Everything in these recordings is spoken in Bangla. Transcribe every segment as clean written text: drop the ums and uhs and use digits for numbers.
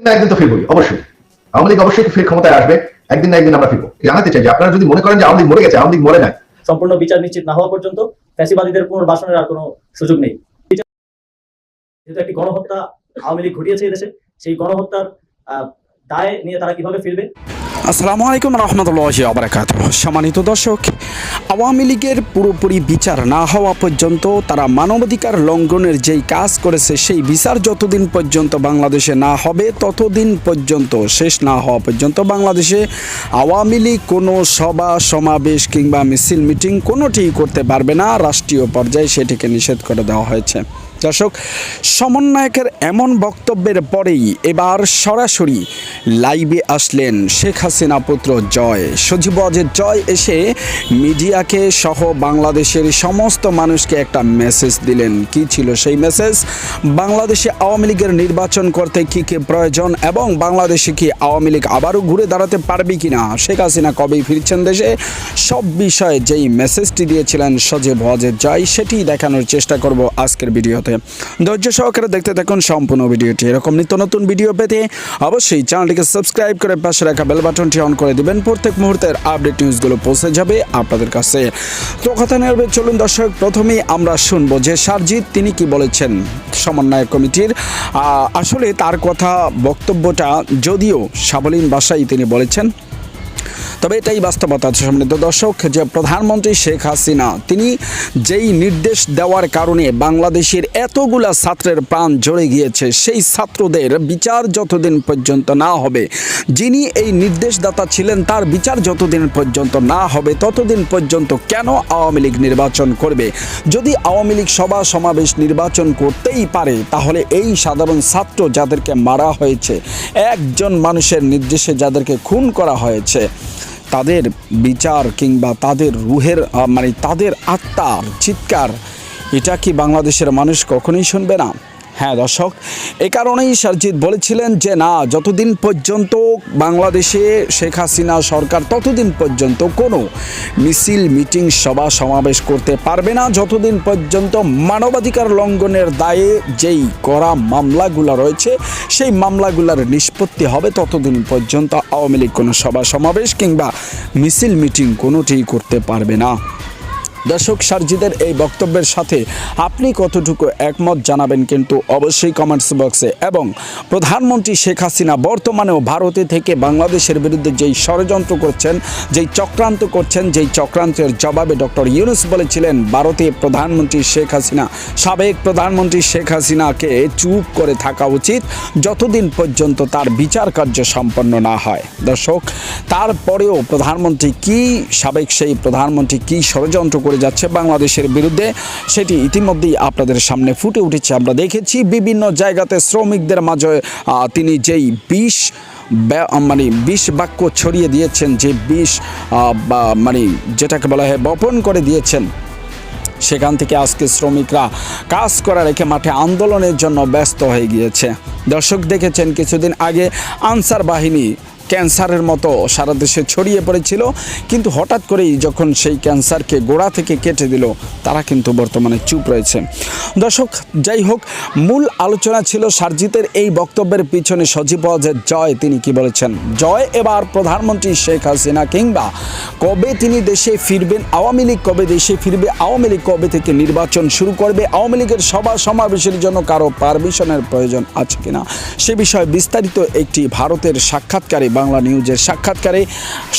না একদিন তো ফিরবই অবশ্যই। আওয়ামী লীগ অবশ্যই ফের ক্ষমতায় আসবে, একদিন না একদিন আমরা ফিরবো। জানাতে চাই যে আপনারা যদি মনে করেন যে আওয়ামী লীগ মরে গেছে, আওয়ামী লীগ মরে নাই। সম্পূর্ণ বিচার নিশ্চিত না হওয়া পর্যন্ত ফ্যাসিবাদীদের পুনর্বাসনের আর কোনো সুযোগ নেই। যেহেতু একটি গণহত্যা আওয়ামী লীগ ঘটিয়েছে এদেশে, সেই গণহত্যার দায় নিয়ে তারা কিভাবে ফিরবে? আসসালামু আলাইকুম রহমতুল্লাহি ওয়া বারাকাতুহু। সম্মানিত দর্শক, আওয়ামী লীগের পুরোপুরি বিচার না হওয়া পর্যন্ত তারা মানবাধিকার লঙ্ঘনের যেই কাজ করেছে সেই বিচার যতদিন পর্যন্ত বাংলাদেশে না হবে ততদিন পর্যন্ত, শেষ না হওয়া পর্যন্ত বাংলাদেশে আওয়ামী লীগ কোনো সভা সমাবেশ কিংবা মিছিল মিটিং কোনোটিই করতে পারবে না। রাষ্ট্রীয় পর্যায়ে সেটিকে নিষেধ করে দেওয়া হয়েছে। দর্শক, সমন্বয়কের এমন বক্তব্যের পরেই এবার সরাসরি লাইভে আসলেন শেখ হাসিনা পুত্র জয়, সজীব ওয়াজেদ জয় এসে মিডিয়াকে সহ বাংলাদেশের সমস্ত মানুষকে একটা মেসেজ দিলেন। কি ছিল সেই মেসেজ? বাংলাদেশে আওয়ামী লীগের নির্বাচন করতে কী কী প্রয়োজন এবং বাংলাদেশে কি আওয়ামী লীগ আবারও ঘুরে দাঁড়াতে পারবে কি না, শেখ হাসিনা কবেই ফিরছেন দেশে, সব বিষয়ে যেই মেসেজটি দিয়েছিলেন সজীব ওয়াজেদ জয় সেটি দেখানোর চেষ্টা করব আজকের ভিডিওতে। ধৈর্য সহকারে দেখতে থাকুন সম্পূর্ণ ভিডিওটি। এরকম নিত্য নতুন ভিডিও পেতে অবশ্যই চ্যানেলটিকে সাবস্ক্রাইব করে পাশে রাখা বেল বাটনটি অন করে দিবেন। প্রত্যেক মুহূর্তের আপডেট নিউজগুলো পৌঁছে যাবে আপনাদের কাছে। তো কথা নেবে চলুন দর্শক, প্রথমেই আমরা শুনবো যে সারজিৎ তিনি কি বলেছেন সমন্বয় কমিটির। আসলে তার কথা বক্তব্যটা যদিও সাবলীন ভাষায় তিনি বলেছেন, তবে এটাই বাস্তবতা সম্মানিত দর্শক যে প্রধানমন্ত্রী শেখ হাসিনা তিনি যেই নির্দেশ দেওয়ার কারণে বাংলাদেশের এতগুলা ছাত্রের প্রাণ ঝরে গিয়েছে, সেই ছাত্রদের বিচার যতদিন পর্যন্ত না হবে, যিনি এই নির্দেশদাতা ছিলেন তার বিচার যতদিন পর্যন্ত না হবে ততদিন পর্যন্ত কেন আওয়ামী লীগ নির্বাচন করবে? যদি আওয়ামী লীগ সভা সমাবেশ নির্বাচন করতেই পারে তাহলে এই সাধারণ ছাত্র যাদেরকে মারা হয়েছে, একজন মানুষের নির্দেশে যাদেরকে খুন করা হয়েছে, তাদের বিচার কিংবা তাদের রুহের তাদের আত্মার চিৎকার এটা কি বাংলাদেশের মানুষ কখনোই শুনবে না? হ্যাঁ দর্শক, এ কারণেই সারজিৎ বলেছিলেন যে না, যতদিন পর্যন্ত বাংলাদেশে শেখ হাসিনা সরকার ততদিন পর্যন্ত কোনো মিছিল মিটিং সভা সমাবেশ করতে পারবে না, যতদিন পর্যন্ত মানবাধিকার লঙ্ঘনের দায়ে যেই করা মামলাগুলো রয়েছে সেই মামলাগুলোর নিষ্পত্তি হবে ততদিন পর্যন্ত আওয়ামী লীগ কোনো সভা সমাবেশ কিংবা মিছিল মিটিং কোনোটিই করতে পারবে না। দর্শক, সারজিদের এই বক্তব্যের সাথে আপনি কতটুকু একমত জানাবেন কিন্তু অবশ্যই কমেন্টস বক্সে। এবং প্রধানমন্ত্রী শেখ হাসিনা বর্তমানেও ভারতে থেকে বাংলাদেশের বিরুদ্ধে যেই ষড়যন্ত্র করছেন, যেই চক্রান্ত করছেন, যেই চক্রান্তের জবাবে ডক্টর ইউনূস বলেছিলেন ভারতে প্রধানমন্ত্রী শেখ হাসিনা, সাবেক প্রধানমন্ত্রী শেখ হাসিনাকে চুপ করে থাকা উচিত যতদিন পর্যন্ত তার বিচার কার্য সম্পন্ন না হয়। দর্শক, তারপরেও প্রধানমন্ত্রী কি, সাবেক সেই প্রধানমন্ত্রী কি ষড়যন্ত্র করে যাচ্ছে বাংলাদেশের বিরুদ্ধে সেটি ইতিমধ্যেই আপনাদের সামনে ফুটে উঠেছে। আমরা দেখেছি বিভিন্ন জায়গাতে শ্রমিকদের মাঝে তিনি যেই বিষ বাক্য ছড়িয়ে দিয়েছেন, যে বিষ যেটাকে বলা হয় বপন করে দিয়েছেন, সেখান থেকে আজকে শ্রমিকরা কাজ করা রেখে মাঠে আন্দোলনের জন্য ব্যস্ত হয়ে গিয়েছে। দর্শক দেখেছেন কিছুদিন আগে আনসার বাহিনী ক্যান্সারের মতো সারা দেশে ছড়িয়ে পড়েছিল, কিন্তু হঠাৎ করেই যখন সেই ক্যান্সারকে গোড়া থেকে কেটে দিল তারা কিন্তু বর্তমানে চুপ রয়েছে। দর্শক, যাই হোক, মূল আলোচনা ছিল সারজিতের এই বক্তব্যের পিছনে সজীব ওয়াজেদ জয় তিনি কি বলেছেন। জয় এবার প্রধানমন্ত্রী শেখ হাসিনা কিংবা কবে তিনি দেশে ফিরবেন, আওয়ামী লীগ কবে দেশে ফিরবে, আওয়ামী লীগ কবে থেকে নির্বাচন শুরু করবে, আওয়ামী লীগের সভা সমাবেশের জন্য কারো পারমিশনের প্রয়োজন আছে কিনা সে বিষয়ে বিস্তারিত একটি ভারতের সাক্ষাৎকারে, বাংলা নিউজের সাক্ষাৎকারে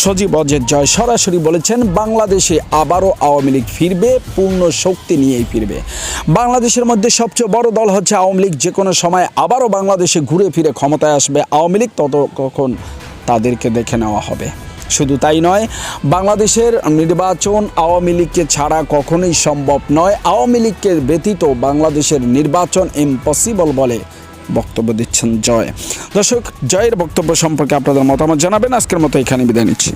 সজীব ওয়াজেদ জয় সরাসরি বলেছেন বাংলাদেশে আবারও আওয়ামী লীগ ফিরবে, পূর্ণ শক্তি নিয়েই ফিরবে। বাংলাদেশের মধ্যে সবচেয়ে বড় দল হচ্ছে আওয়ামী লীগ, যে কোনো সময় আবারও বাংলাদেশে ঘুরে ফিরে ক্ষমতায় আসবে আওয়ামী লীগ, তখন তাদেরকে দেখে নেওয়া হবে। শুধু তাই নয়, বাংলাদেশের নির্বাচন আওয়ামী লীগকে ছাড়া কখনোই সম্ভব নয়, আওয়ামী লীগকে ব্যতীত বাংলাদেশের নির্বাচন ইম্পসিবল বলে বক্তব্য দিচ্ছেন জয়। দর্শক, জয়ের বক্তব্য সম্পর্কে আপনাদের মতামত জানাবেন। আজকের মতো এখানে বিদায় নিচ্ছি।